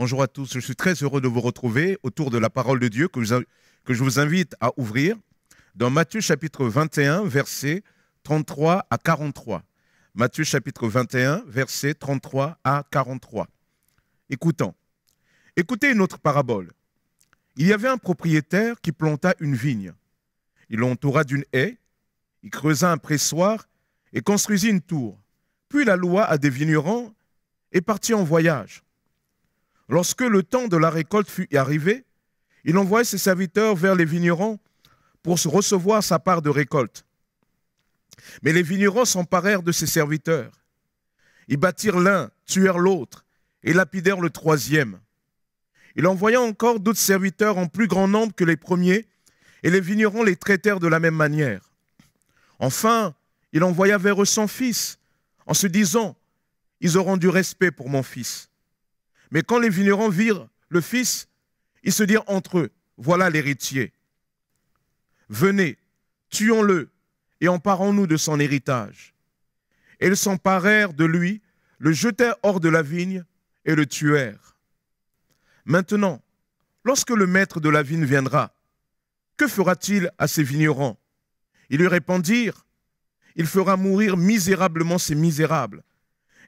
Bonjour à tous, je suis très heureux de vous retrouver autour de la parole de Dieu que je vous invite à ouvrir dans Matthieu chapitre 21, versets 33 à 43. Matthieu chapitre 21, versets 33 à 43. Écoutez une autre parabole. Il y avait un propriétaire qui planta une vigne. Il l'entoura d'une haie, il creusa un pressoir et construisit une tour. Puis la loua à des vignerons et partit en voyage. Lorsque le temps de la récolte fut arrivé, il envoya ses serviteurs vers les vignerons pour recevoir sa part de récolte. Mais les vignerons s'emparèrent de ses serviteurs. Ils battirent l'un, tuèrent l'autre et lapidèrent le troisième. Il envoya encore d'autres serviteurs en plus grand nombre que les premiers, et les vignerons les traitèrent de la même manière. Enfin, il envoya vers eux son fils, en se disant « Ils auront du respect pour mon fils ». Mais quand les vignerons virent le fils, ils se dirent entre eux, « Voilà l'héritier. Venez, tuons-le et emparons-nous de son héritage. » Et ils s'emparèrent de lui, le jetèrent hors de la vigne et le tuèrent. Maintenant, lorsque le maître de la vigne viendra, que fera-t-il à ces vignerons? Ils lui répondirent, « Il fera mourir misérablement ces misérables,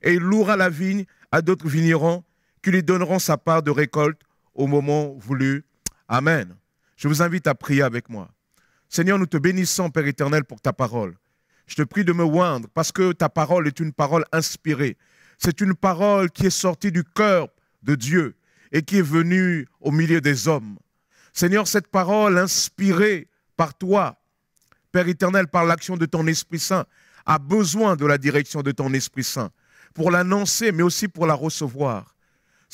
et il louera la vigne à d'autres vignerons qui lui donneront sa part de récolte au moment voulu. » Amen. Je vous invite à prier avec moi. Seigneur, nous te bénissons, Père éternel, pour ta parole. Je te prie de me oindre parce que ta parole est une parole inspirée. C'est une parole qui est sortie du cœur de Dieu et qui est venue au milieu des hommes. Seigneur, cette parole inspirée par toi, Père éternel, par l'action de ton Esprit Saint, a besoin de la direction de ton Esprit Saint pour l'annoncer, mais aussi pour la recevoir.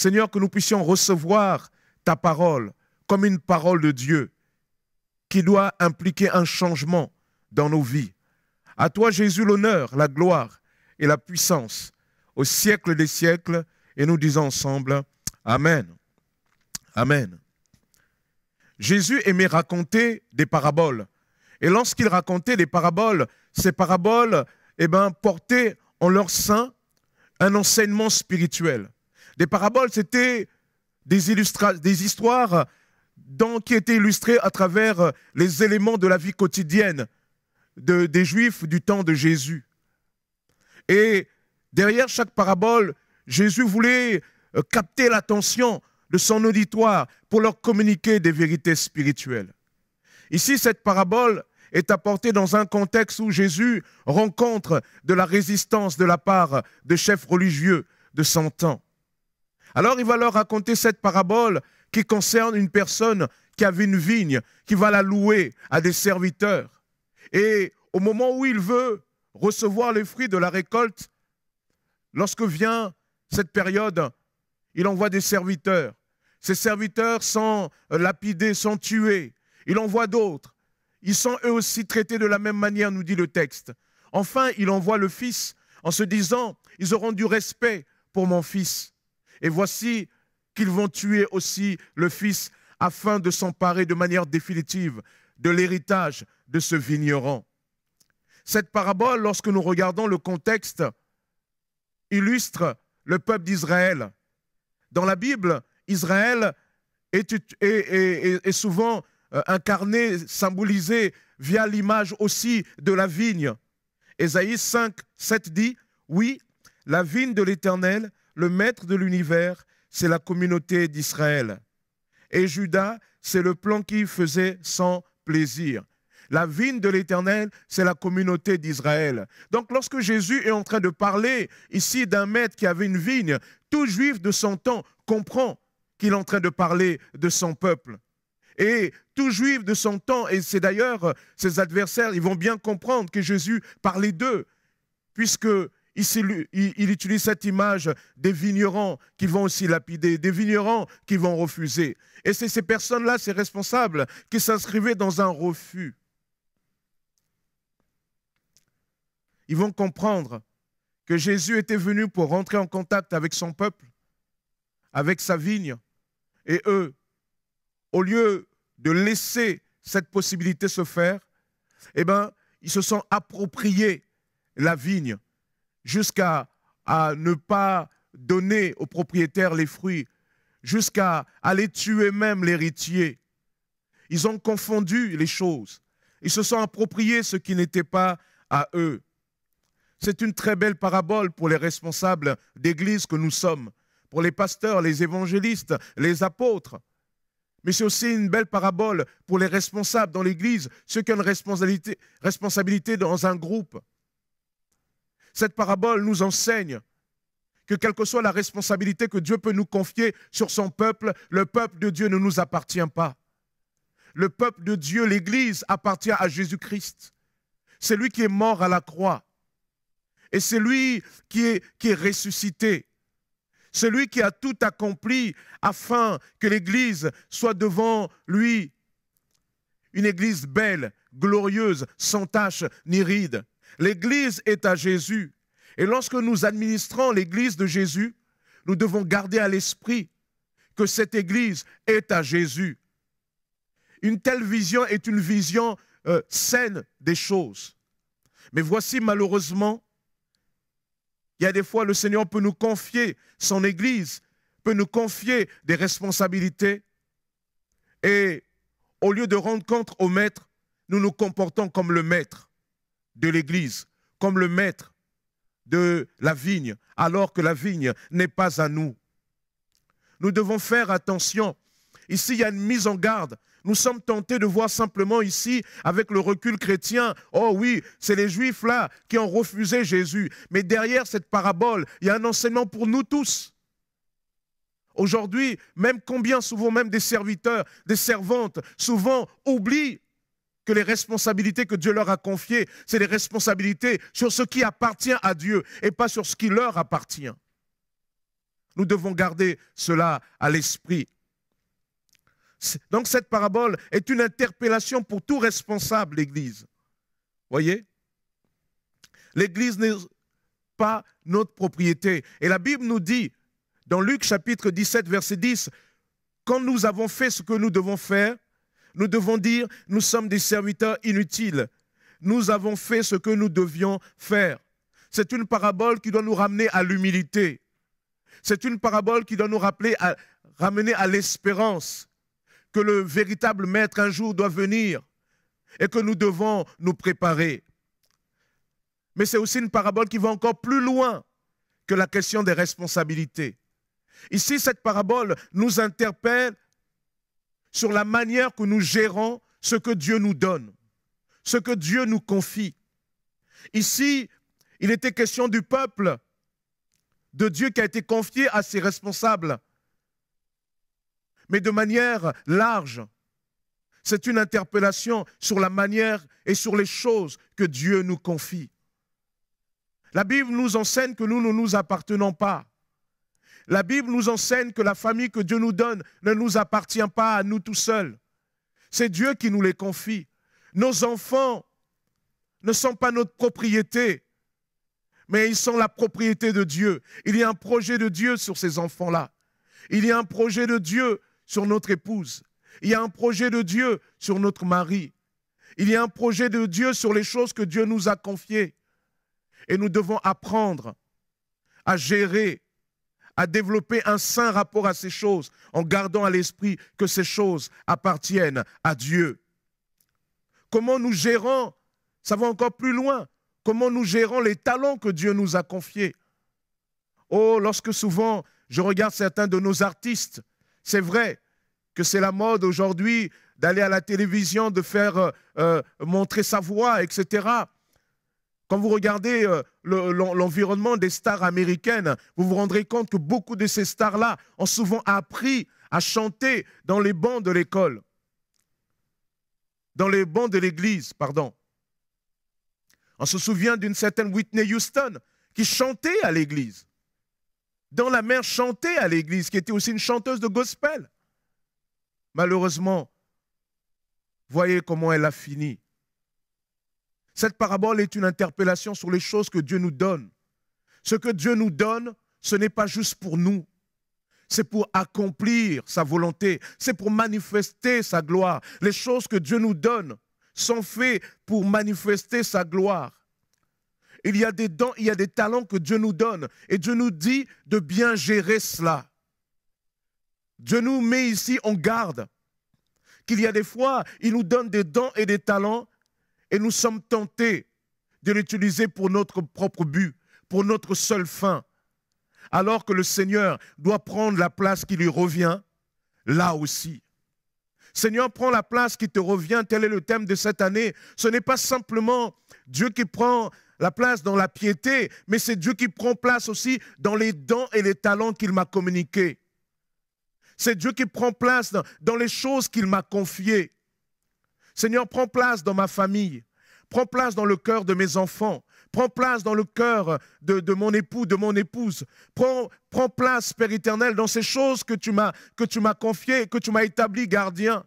Seigneur, que nous puissions recevoir ta parole comme une parole de Dieu qui doit impliquer un changement dans nos vies. À toi, Jésus, l'honneur, la gloire et la puissance au siècle des siècles. Et nous disons ensemble, Amen. Amen. Jésus aimait raconter des paraboles. Et lorsqu'il racontait des paraboles, ces paraboles portaient en leur sein un enseignement spirituel. Des paraboles, c'était des histoires qui étaient illustrées à travers les éléments de la vie quotidienne des Juifs du temps de Jésus. Et derrière chaque parabole, Jésus voulait capter l'attention de son auditoire pour leur communiquer des vérités spirituelles. Ici, cette parabole est apportée dans un contexte où Jésus rencontre de la résistance de la part de chefs religieux de son temps. Alors il va leur raconter cette parabole qui concerne une personne qui avait une vigne, qui va la louer à des serviteurs. Et au moment où il veut recevoir les fruits de la récolte, lorsque vient cette période, il envoie des serviteurs. Ces serviteurs sont lapidés, sont tués. Il envoie d'autres. Ils sont eux aussi traités de la même manière, nous dit le texte. Enfin, il envoie le fils en se disant, ils auront du respect pour mon fils. Et voici qu'ils vont tuer aussi le fils afin de s'emparer de manière définitive de l'héritage de ce vigneron. Cette parabole, lorsque nous regardons le contexte, illustre le peuple d'Israël. Dans la Bible, Israël est souvent incarné, symbolisé via l'image aussi de la vigne. Ésaïe 5, 7 dit, « Oui, la vigne de l'Éternel, le maître de l'univers, c'est la communauté d'Israël. Et Juda, c'est le plan qui faisait son plaisir. » La vigne de l'Éternel, c'est la communauté d'Israël. Donc lorsque Jésus est en train de parler ici d'un maître qui avait une vigne, tout juif de son temps comprend qu'il est en train de parler de son peuple. Et tout juif de son temps, et c'est d'ailleurs ses adversaires, ils vont bien comprendre que Jésus parlait d'eux, puisque il utilise cette image des vignerons qui vont aussi lapider, des vignerons qui vont refuser. Et c'est ces personnes-là, ces responsables, qui s'inscrivaient dans un refus. Ils vont comprendre que Jésus était venu pour rentrer en contact avec son peuple, avec sa vigne. Et eux, au lieu de laisser cette possibilité se faire, ils se sont appropriés la vigne jusqu'à ne pas donner aux propriétaires les fruits jusqu'à aller tuer même l'héritier. Ils ont confondu les choses. Ils se sont appropriés ce qui n'était pas à eux. C'est une très belle parabole pour les responsables d'église que nous sommes, pour les pasteurs, les évangélistes, les apôtres. Mais c'est aussi une belle parabole pour les responsables dans l'église, ceux qui ont une responsabilité dans un groupe. Cette parabole nous enseigne que quelle que soit la responsabilité que Dieu peut nous confier sur son peuple, le peuple de Dieu ne nous appartient pas. Le peuple de Dieu, l'Église, appartient à Jésus-Christ. C'est lui qui est mort à la croix. Et c'est lui qui est ressuscité. C'est lui qui a tout accompli afin que l'Église soit devant lui une Église belle, glorieuse, sans tache ni ride. L'Église est à Jésus. Et lorsque nous administrons l'Église de Jésus, nous devons garder à l'esprit que cette Église est à Jésus. Une telle vision est une vision saine des choses. Mais voici malheureusement, il y a des fois le Seigneur peut nous confier son Église, peut nous confier des responsabilités et au lieu de rendre compte au maître, nous nous comportons comme le maître de l'Église, comme le maître de la vigne, alors que la vigne n'est pas à nous. Nous devons faire attention. Ici, il y a une mise en garde. Nous sommes tentés de voir simplement ici, avec le recul chrétien, oh oui, c'est les Juifs là qui ont refusé Jésus. Mais derrière cette parabole, il y a un enseignement pour nous tous. Aujourd'hui, même combien souvent même des serviteurs, des servantes, souvent oublient que les responsabilités que Dieu leur a confiées, c'est des responsabilités sur ce qui appartient à Dieu et pas sur ce qui leur appartient. Nous devons garder cela à l'esprit. Donc cette parabole est une interpellation pour tout responsable de l'Église. Voyez? L'Église n'est pas notre propriété. Et la Bible nous dit, dans Luc chapitre 17, verset 10, quand nous avons fait ce que nous devons faire, nous devons dire, nous sommes des serviteurs inutiles. Nous avons fait ce que nous devions faire. C'est une parabole qui doit nous ramener à l'humilité. C'est une parabole qui doit nous ramener à l'espérance que le véritable maître un jour doit venir et que nous devons nous préparer. Mais c'est aussi une parabole qui va encore plus loin que la question des responsabilités. Ici, cette parabole nous interpelle sur la manière que nous gérons ce que Dieu nous donne, ce que Dieu nous confie. Ici, il était question du peuple de Dieu qui a été confié à ses responsables. Mais de manière large, c'est une interpellation sur la manière et sur les choses que Dieu nous confie. La Bible nous enseigne que nous ne nous appartenons pas. La Bible nous enseigne que la famille que Dieu nous donne ne nous appartient pas à nous tout seuls. C'est Dieu qui nous les confie. Nos enfants ne sont pas notre propriété, mais ils sont la propriété de Dieu. Il y a un projet de Dieu sur ces enfants-là. Il y a un projet de Dieu sur notre épouse. Il y a un projet de Dieu sur notre mari. Il y a un projet de Dieu sur les choses que Dieu nous a confiées. Et nous devons apprendre à gérer, à développer un sain rapport à ces choses, en gardant à l'esprit que ces choses appartiennent à Dieu. Comment nous gérons, ça va encore plus loin, comment nous gérons les talents que Dieu nous a confiés. Oh, lorsque souvent je regarde certains de nos artistes, c'est vrai que c'est la mode aujourd'hui d'aller à la télévision, de faire montrer sa voix, etc. Quand vous regardez l'environnement des stars américaines, vous vous rendrez compte que beaucoup de ces stars-là ont souvent appris à chanter dans les bancs de l'école, dans les bancs de l'église, pardon. On se souvient d'une certaine Whitney Houston qui chantait à l'église. Dans la mer, chantait à l'église, qui était aussi une chanteuse de gospel. Malheureusement, voyez comment elle a fini. Cette parabole est une interpellation sur les choses que Dieu nous donne. Ce que Dieu nous donne, ce n'est pas juste pour nous. C'est pour accomplir sa volonté. C'est pour manifester sa gloire. Les choses que Dieu nous donne sont faites pour manifester sa gloire. Il y a des dons, il y a des talents que Dieu nous donne. Et Dieu nous dit de bien gérer cela. Dieu nous met ici en garde, qu'il y a des fois, il nous donne des dons et des talents, et nous sommes tentés de l'utiliser pour notre propre but, pour notre seule fin, alors que le Seigneur doit prendre la place qui lui revient, là aussi. Seigneur, prends la place qui te revient, tel est le thème de cette année. Ce n'est pas simplement Dieu qui prend la place dans la piété, mais c'est Dieu qui prend place aussi dans les dons et les talents qu'il m'a communiqués. C'est Dieu qui prend place dans les choses qu'il m'a confiées. Seigneur, prends place dans ma famille, prends place dans le cœur de mes enfants, prends place dans le cœur de mon époux, de mon épouse. Prends place, Père éternel, dans ces choses que tu m'as confiées, que tu m'as établi gardien.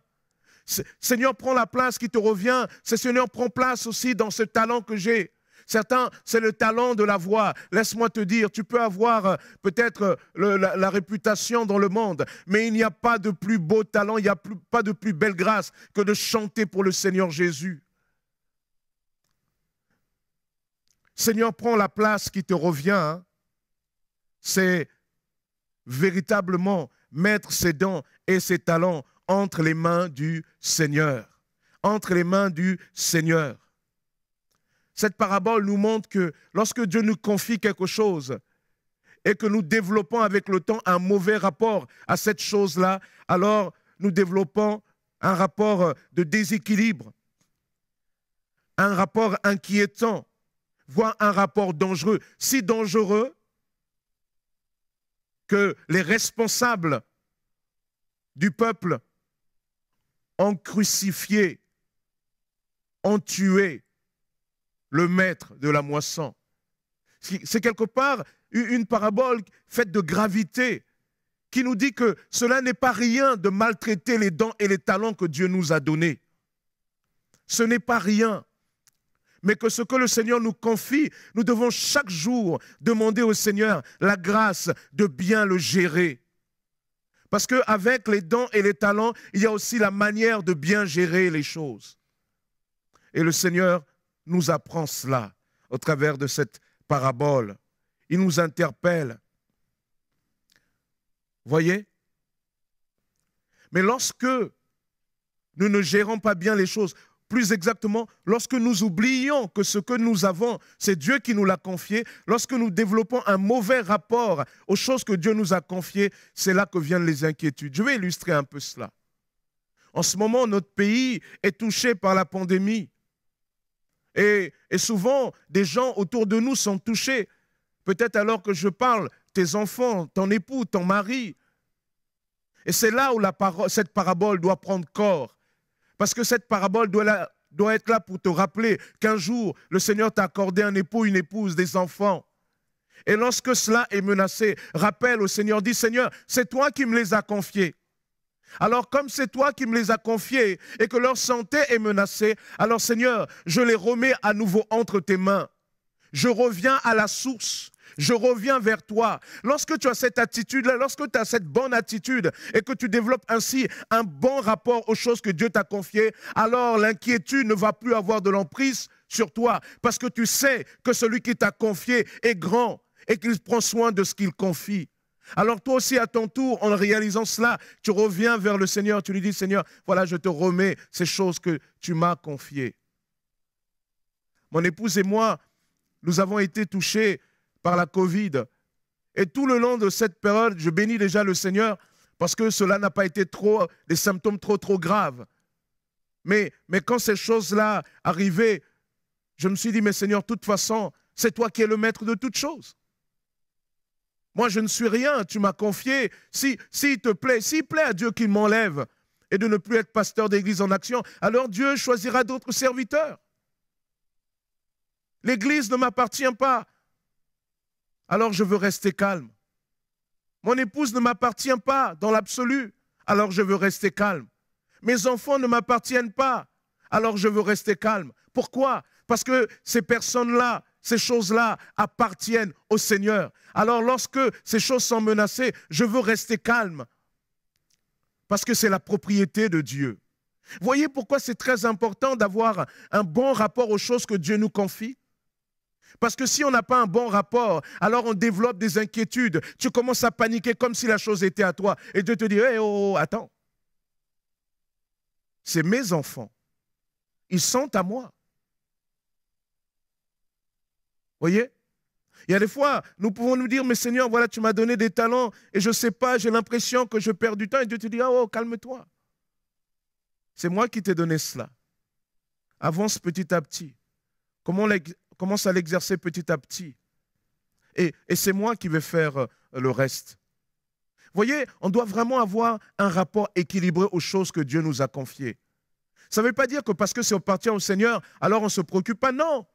Seigneur, prends la place qui te revient. Seigneur, prends place aussi dans ce talent que j'ai. Certains, c'est le talent de la voix. Laisse-moi te dire, tu peux avoir peut-être la réputation dans le monde, mais il n'y a pas de plus beau talent, il n'y a pas de plus belle grâce que de chanter pour le Seigneur Jésus. Seigneur, prends la place qui te revient. Hein. C'est véritablement mettre ses dons et ses talents entre les mains du Seigneur. Entre les mains du Seigneur. Cette parabole nous montre que lorsque Dieu nous confie quelque chose et que nous développons avec le temps un mauvais rapport à cette chose-là, alors nous développons un rapport de déséquilibre, un rapport inquiétant, voire un rapport dangereux, si dangereux que les responsables du peuple ont crucifié, ont tué le maître de la moisson. C'est quelque part une parabole faite de gravité qui nous dit que cela n'est pas rien de maltraiter les dons et les talents que Dieu nous a donnés. Ce n'est pas rien. Mais que ce que le Seigneur nous confie, nous devons chaque jour demander au Seigneur la grâce de bien le gérer. Parce qu'avec les dons et les talents, il y a aussi la manière de bien gérer les choses. Et le Seigneur nous apprend cela au travers de cette parabole. Il nous interpelle. Voyez? Mais lorsque nous ne gérons pas bien les choses, plus exactement, lorsque nous oublions que ce que nous avons, c'est Dieu qui nous l'a confié, lorsque nous développons un mauvais rapport aux choses que Dieu nous a confiées, c'est là que viennent les inquiétudes. Je vais illustrer un peu cela. En ce moment, notre pays est touché par la pandémie. Et souvent, des gens autour de nous sont touchés. Peut-être alors que je parle, tes enfants, ton époux, ton mari. Et c'est là où cette parabole doit prendre corps. Parce que cette parabole doit être là pour te rappeler qu'un jour, le Seigneur t'a accordé un époux, une épouse, des enfants. Et lorsque cela est menacé, rappelle au Seigneur, dis Seigneur, c'est toi qui me les as confiés. Alors comme c'est toi qui me les as confiés et que leur santé est menacée, alors Seigneur, je les remets à nouveau entre tes mains. Je reviens à la source. Je reviens vers toi. Lorsque tu as cette attitude-là, lorsque tu as cette bonne attitude et que tu développes ainsi un bon rapport aux choses que Dieu t'a confiées, alors l'inquiétude ne va plus avoir de l'emprise sur toi parce que tu sais que celui qui t'a confié est grand et qu'il prend soin de ce qu'il confie. Alors toi aussi à ton tour, en réalisant cela, tu reviens vers le Seigneur, tu lui dis Seigneur, voilà je te remets ces choses que tu m'as confiées. Mon épouse et moi, nous avons été touchés par la Covid. Et tout le long de cette période, je bénis déjà le Seigneur parce que cela n'a pas été des symptômes trop graves. Mais quand ces choses-là arrivaient, je me suis dit, mais Seigneur, de toute façon, c'est toi qui es le maître de toutes choses. Moi, je ne suis rien, tu m'as confié. S'il te plaît, s'il plaît à Dieu qu'il m'enlève et de ne plus être pasteur d'église en action, alors Dieu choisira d'autres serviteurs. L'église ne m'appartient pas. Alors je veux rester calme. Mon épouse ne m'appartient pas dans l'absolu, alors je veux rester calme. Mes enfants ne m'appartiennent pas, alors je veux rester calme. Pourquoi? Parce que ces personnes-là, ces choses-là appartiennent au Seigneur. Alors lorsque ces choses sont menacées, je veux rester calme. Parce que c'est la propriété de Dieu. Voyez pourquoi c'est très important d'avoir un bon rapport aux choses que Dieu nous confie? Parce que si on n'a pas un bon rapport, alors on développe des inquiétudes. Tu commences à paniquer comme si la chose était à toi. Et Dieu te dit, hey, oh, attends. C'est mes enfants. Ils sont à moi. Voyez? Il y a des fois, nous pouvons nous dire, mais Seigneur, voilà, tu m'as donné des talents et je ne sais pas, j'ai l'impression que je perds du temps. Et Dieu te dit, oh, calme-toi. C'est moi qui t'ai donné cela. Avance petit à petit. Commence à l'exercer petit à petit. Et c'est moi qui vais faire le reste. Voyez, on doit vraiment avoir un rapport équilibré aux choses que Dieu nous a confiées. Ça ne veut pas dire que parce que c'est appartient au Seigneur, alors on ne se préoccupe pas. Non.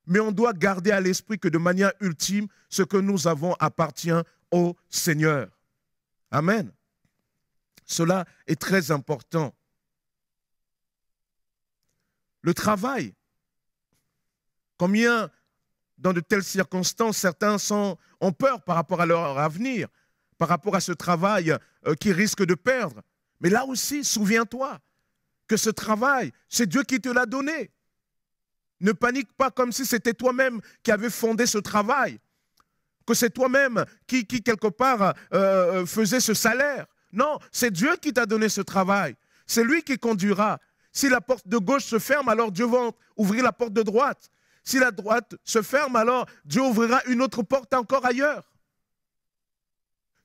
Mais on doit garder à l'esprit que de manière ultime, ce que nous avons appartient au Seigneur. Amen. Cela est très important. Le travail. Combien, dans de telles circonstances, certains ont peur par rapport à leur avenir, par rapport à ce travail qu'ils risquent de perdre. Mais là aussi, souviens-toi que ce travail, c'est Dieu qui te l'a donné. Ne panique pas comme si c'était toi-même qui avais fondé ce travail, que c'est toi-même qui quelque part, faisait ce salaire. Non, c'est Dieu qui t'a donné ce travail. C'est lui qui conduira. Si la porte de gauche se ferme, alors Dieu va ouvrir la porte de droite. Si la droite se ferme, alors Dieu ouvrira une autre porte encore ailleurs.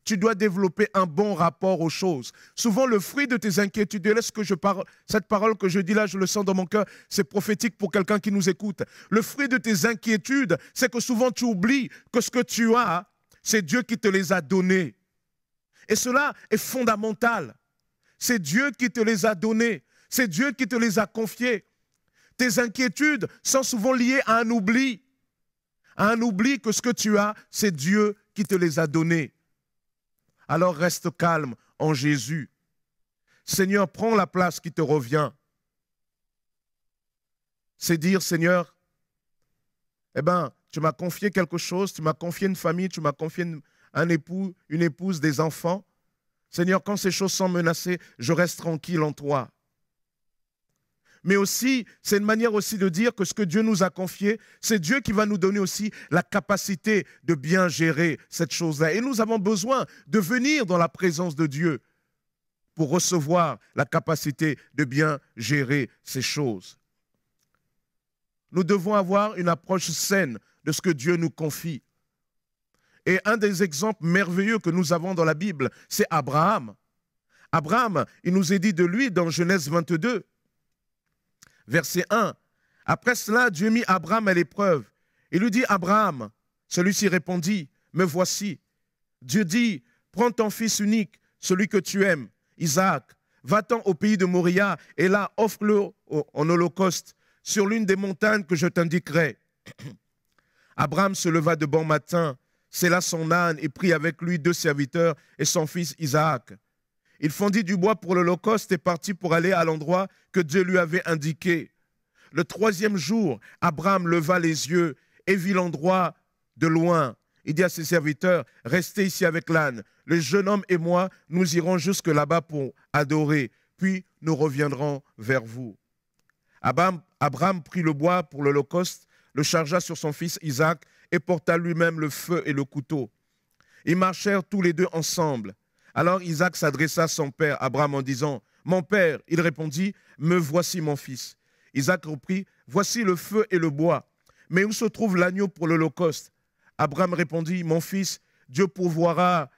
Tu dois développer un bon rapport aux choses. Souvent, le fruit de tes inquiétudes, et laisse que je parle, cette parole que je dis là, je le sens dans mon cœur, c'est prophétique pour quelqu'un qui nous écoute. Le fruit de tes inquiétudes, c'est que souvent tu oublies que ce que tu as, c'est Dieu qui te les a donnés. Et cela est fondamental. C'est Dieu qui te les a donnés. C'est Dieu qui te les a confiés. Tes inquiétudes sont souvent liées à un oubli. À un oubli que ce que tu as, c'est Dieu qui te les a donnés. Alors reste calme en Jésus. Seigneur, prends la place qui te revient. C'est dire, Seigneur, eh bien, tu m'as confié quelque chose, tu m'as confié une famille, tu m'as confié un époux, une épouse, des enfants. Seigneur, quand ces choses sont menacées, je reste tranquille en toi. Mais aussi, c'est une manière aussi de dire que ce que Dieu nous a confié, c'est Dieu qui va nous donner aussi la capacité de bien gérer cette chose-là. Et nous avons besoin de venir dans la présence de Dieu pour recevoir la capacité de bien gérer ces choses. Nous devons avoir une approche saine de ce que Dieu nous confie. Et un des exemples merveilleux que nous avons dans la Bible, c'est Abraham. Abraham, il nous est dit de lui dans Genèse 22, verset 1. Après cela, Dieu mit Abraham à l'épreuve. Il lui dit, Abraham, celui-ci répondit, me voici. Dieu dit, prends ton fils unique, celui que tu aimes, Isaac, va-t'en au pays de Moria et là, offre-le en holocauste sur l'une des montagnes que je t'indiquerai. Abraham se leva de bon matin, sella son âne et prit avec lui 2 serviteurs et son fils Isaac. Il fondit du bois pour l'holocauste et partit pour aller à l'endroit que Dieu lui avait indiqué. Le 3e jour, Abraham leva les yeux et vit l'endroit de loin. Il dit à ses serviteurs, restez ici avec l'âne. Le jeune homme et moi, nous irons jusque là-bas pour adorer, puis nous reviendrons vers vous. Abraham prit le bois pour l'holocauste, le chargea sur son fils Isaac et porta lui-même le feu et le couteau. Ils marchèrent tous les deux ensemble. Alors Isaac s'adressa à son père, Abraham, en disant, « Mon père », il répondit, « Me voici mon fils. » Isaac reprit, « Voici le feu et le bois, mais où se trouve l'agneau pour l'holocauste » Abraham répondit, « Mon fils, Dieu pourvoira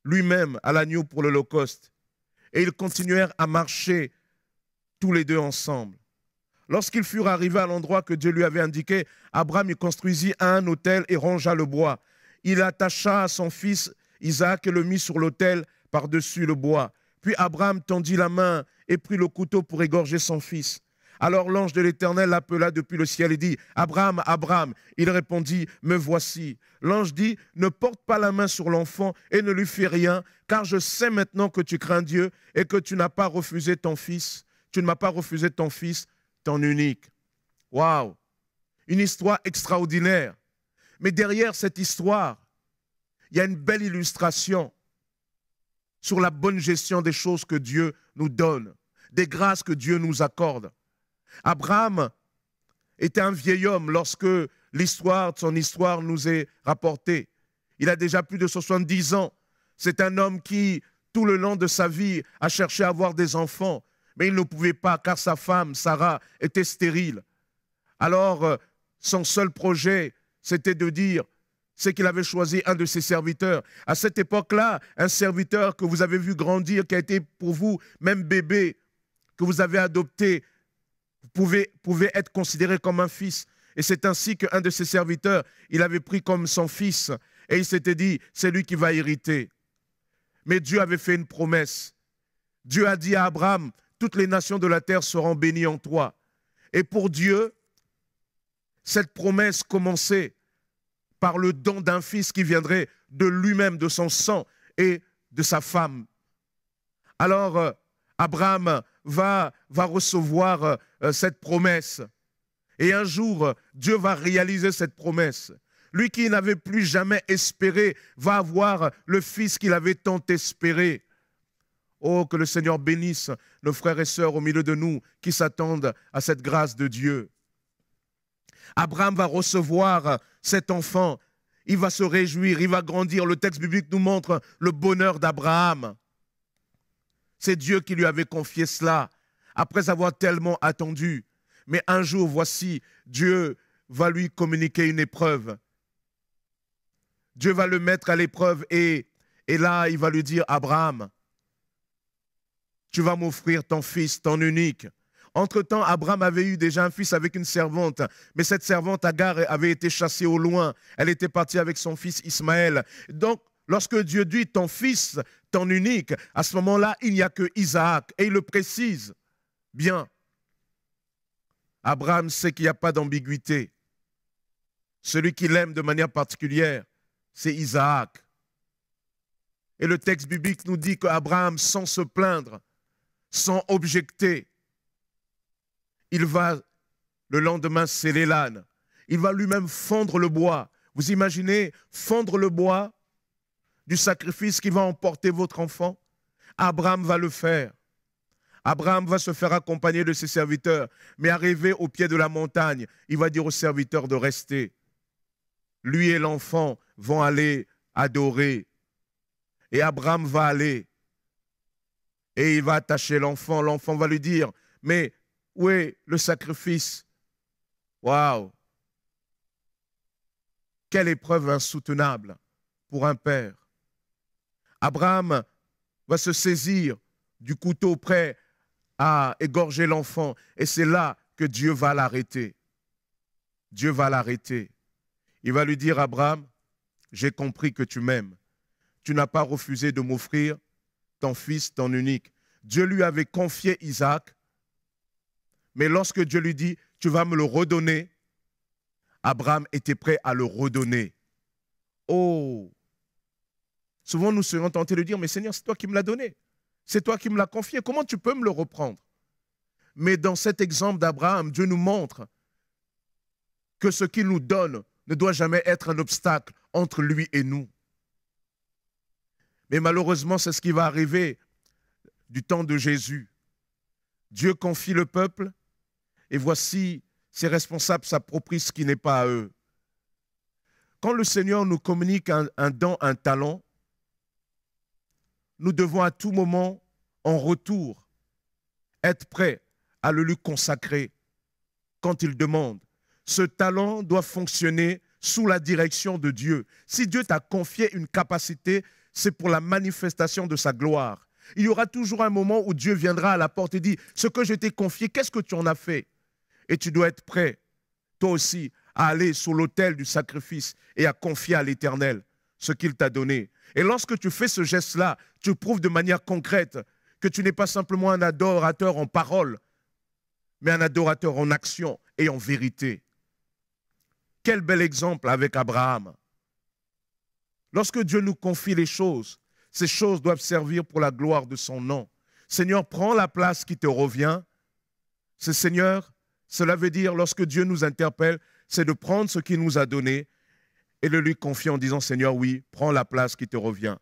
lui-même à l'agneau pour l'holocauste. » Et ils continuèrent à marcher tous les deux ensemble. Lorsqu'ils furent arrivés à l'endroit que Dieu lui avait indiqué, Abraham y construisit un autel et rangea le bois. Il attacha son fils Isaac et le mit sur l'autel par-dessus le bois. Puis Abraham tendit la main et prit le couteau pour égorger son fils. Alors l'ange de l'Éternel l'appela depuis le ciel et dit, « Abraham, Abraham !» Il répondit, « Me voici. » L'ange dit, « Ne porte pas la main sur l'enfant et ne lui fais rien, car je sais maintenant que tu crains Dieu et que tu n'as pas refusé ton fils. Tu ne m'as pas refusé ton fils, ton unique. » Waouh! Une histoire extraordinaire. Mais derrière cette histoire, il y a une belle illustration sur la bonne gestion des choses que Dieu nous donne, des grâces que Dieu nous accorde. Abraham était un vieil homme lorsque L'histoire, son histoire nous est rapportée. Il a déjà plus de 70 ans. C'est un homme qui, tout le long de sa vie, a cherché à avoir des enfants, mais il ne pouvait pas car sa femme, Sarah, était stérile. Alors, son seul projet, c'était de dire, c'est qu'il avait choisi un de ses serviteurs. À cette époque-là, un serviteur que vous avez vu grandir, qui a été pour vous, même bébé, que vous avez adopté, pouvait être considéré comme un fils. Et c'est ainsi qu'un de ses serviteurs, il avait pris comme son fils, et il s'était dit, c'est lui qui va hériter. Mais Dieu avait fait une promesse. Dieu a dit à Abraham, toutes les nations de la terre seront bénies en toi. Et pour Dieu, cette promesse commençait par le don d'un fils qui viendrait de lui-même, de son sang et de sa femme. Alors, Abraham va recevoir cette promesse. Et un jour, Dieu va réaliser cette promesse. Lui qui n'avait plus jamais espéré va avoir le fils qu'il avait tant espéré. Oh, que le Seigneur bénisse nos frères et sœurs au milieu de nous qui s'attendent à cette grâce de Dieu. Abraham va recevoir cet enfant. Il va se réjouir, il va grandir. Le texte biblique nous montre le bonheur d'Abraham. C'est Dieu qui lui avait confié cela, après avoir tellement attendu. Mais un jour, voici, Dieu va lui communiquer une épreuve. Dieu va le mettre à l'épreuve et là, il va lui dire, Abraham, tu vas m'offrir ton fils, ton unique. Entre-temps, Abraham avait eu déjà un fils avec une servante, mais cette servante, Agar, avait été chassée au loin. Elle était partie avec son fils Ismaël. Donc, lorsque Dieu dit ton fils, ton unique, à ce moment-là, il n'y a que Isaac. Et il le précise bien. Abraham sait qu'il n'y a pas d'ambiguïté. Celui qu'il aime de manière particulière, c'est Isaac. Et le texte biblique nous dit qu'Abraham, sans se plaindre, sans objecter, il va le lendemain sceller l'âne. Il va lui-même fondre le bois. Vous imaginez fondre le bois du sacrifice qui va emporter votre enfant? Abraham va le faire. Abraham va se faire accompagner de ses serviteurs. Mais arrivé au pied de la montagne, il va dire aux serviteurs de rester. Lui et l'enfant vont aller adorer. Et Abraham va aller. Et il va attacher l'enfant. L'enfant va lui dire, mais où est le sacrifice? Waouh! Quelle épreuve insoutenable pour un père. Abraham va se saisir du couteau prêt à égorger l'enfant. Et c'est là que Dieu va l'arrêter. Dieu va l'arrêter. Il va lui dire, Abraham, j'ai compris que tu m'aimes. Tu n'as pas refusé de m'offrir ton fils, ton unique. Dieu lui avait confié Isaac. Mais lorsque Dieu lui dit, tu vas me le redonner, Abraham était prêt à le redonner. Oh! Souvent nous serions tentés de dire, mais Seigneur, c'est toi qui me l'as donné. C'est toi qui me l'as confié. Comment tu peux me le reprendre? Mais dans cet exemple d'Abraham, Dieu nous montre que ce qu'il nous donne ne doit jamais être un obstacle entre lui et nous. Mais malheureusement, c'est ce qui va arriver du temps de Jésus. Dieu confie le peuple et voici, ses responsables s'approprient ce qui n'est pas à eux. Quand le Seigneur nous communique un don, un talent, nous devons à tout moment, en retour, être prêts à le lui consacrer quand il demande. Ce talent doit fonctionner sous la direction de Dieu. Si Dieu t'a confié une capacité, c'est pour la manifestation de sa gloire. Il y aura toujours un moment où Dieu viendra à la porte et dit, ce que je t'ai confié, qu'est-ce que tu en as fait? Et tu dois être prêt, toi aussi, à aller sur l'autel du sacrifice et à confier à l'Éternel ce qu'il t'a donné. Et lorsque tu fais ce geste-là, tu prouves de manière concrète que tu n'es pas simplement un adorateur en parole, mais un adorateur en action et en vérité. Quel bel exemple avec Abraham. Lorsque Dieu nous confie les choses, ces choses doivent servir pour la gloire de son nom. Seigneur, prends la place qui te revient. C'est Seigneur, cela veut dire, lorsque Dieu nous interpelle, c'est de prendre ce qu'il nous a donné et de lui confier en disant, Seigneur, oui, prends la place qui te revient.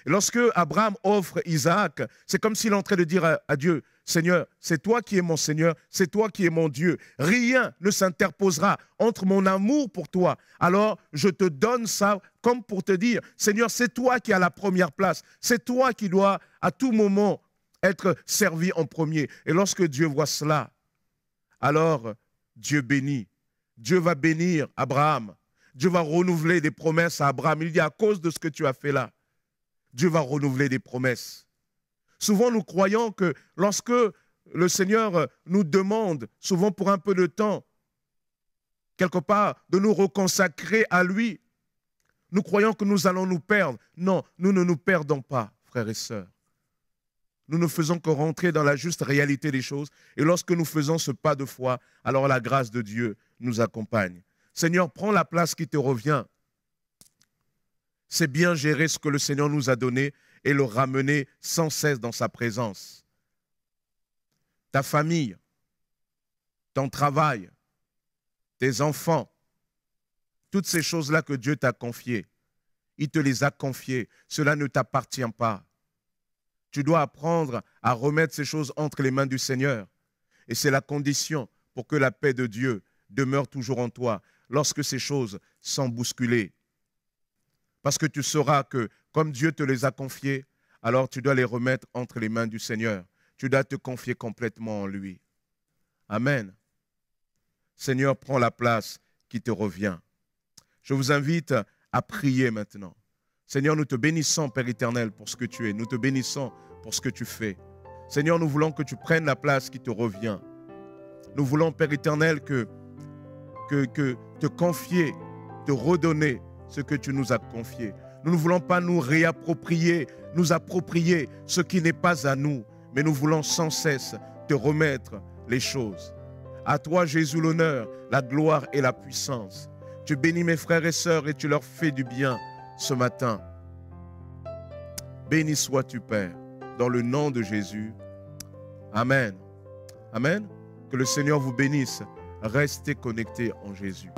Et lorsque Abraham offre Isaac, c'est comme s'il est en train de dire à Dieu, Seigneur, c'est toi qui es mon Seigneur, c'est toi qui es mon Dieu. Rien ne s'interposera entre mon amour pour toi. Alors, je te donne ça comme pour te dire, Seigneur, c'est toi qui as la première place. C'est toi qui dois à tout moment être servi en premier. Et lorsque Dieu voit cela, alors Dieu bénit. Dieu va bénir Abraham. Dieu va renouveler des promesses à Abraham. Il dit, à cause de ce que tu as fait là, Dieu va renouveler des promesses. Souvent, nous croyons que lorsque le Seigneur nous demande, souvent pour un peu de temps, quelque part, de nous reconsacrer à lui, nous croyons que nous allons nous perdre. Non, nous ne nous perdons pas, frères et sœurs. Nous ne faisons que rentrer dans la juste réalité des choses. Et lorsque nous faisons ce pas de foi, alors la grâce de Dieu nous accompagne. Seigneur, prends la place qui te revient. C'est bien gérer ce que le Seigneur nous a donné et le ramener sans cesse dans sa présence. Ta famille, ton travail, tes enfants, toutes ces choses-là que Dieu t'a confiées, il te les a confiées. Cela ne t'appartient pas. Tu dois apprendre à remettre ces choses entre les mains du Seigneur. Et c'est la condition pour que la paix de Dieu demeure toujours en toi lorsque ces choses sont bousculées. Parce que tu sauras que comme Dieu te les a confiées, alors tu dois les remettre entre les mains du Seigneur. Tu dois te confier complètement en lui. Amen. Seigneur, prends la place qui te revient. Je vous invite à prier maintenant. Seigneur, nous te bénissons, Père éternel, pour ce que tu es. Nous te bénissons pour ce que tu fais. Seigneur, nous voulons que tu prennes la place qui te revient. Nous voulons, Père éternel, que te confier, te redonner ce que tu nous as confié. Nous ne voulons pas nous réapproprier, nous approprier ce qui n'est pas à nous, mais nous voulons sans cesse te remettre les choses. À toi, Jésus, l'honneur, la gloire et la puissance. Tu bénis mes frères et sœurs et tu leur fais du bien ce matin. Béni sois-tu, Père, dans le nom de Jésus. Amen. Amen. Que le Seigneur vous bénisse. Restez connectés en Jésus.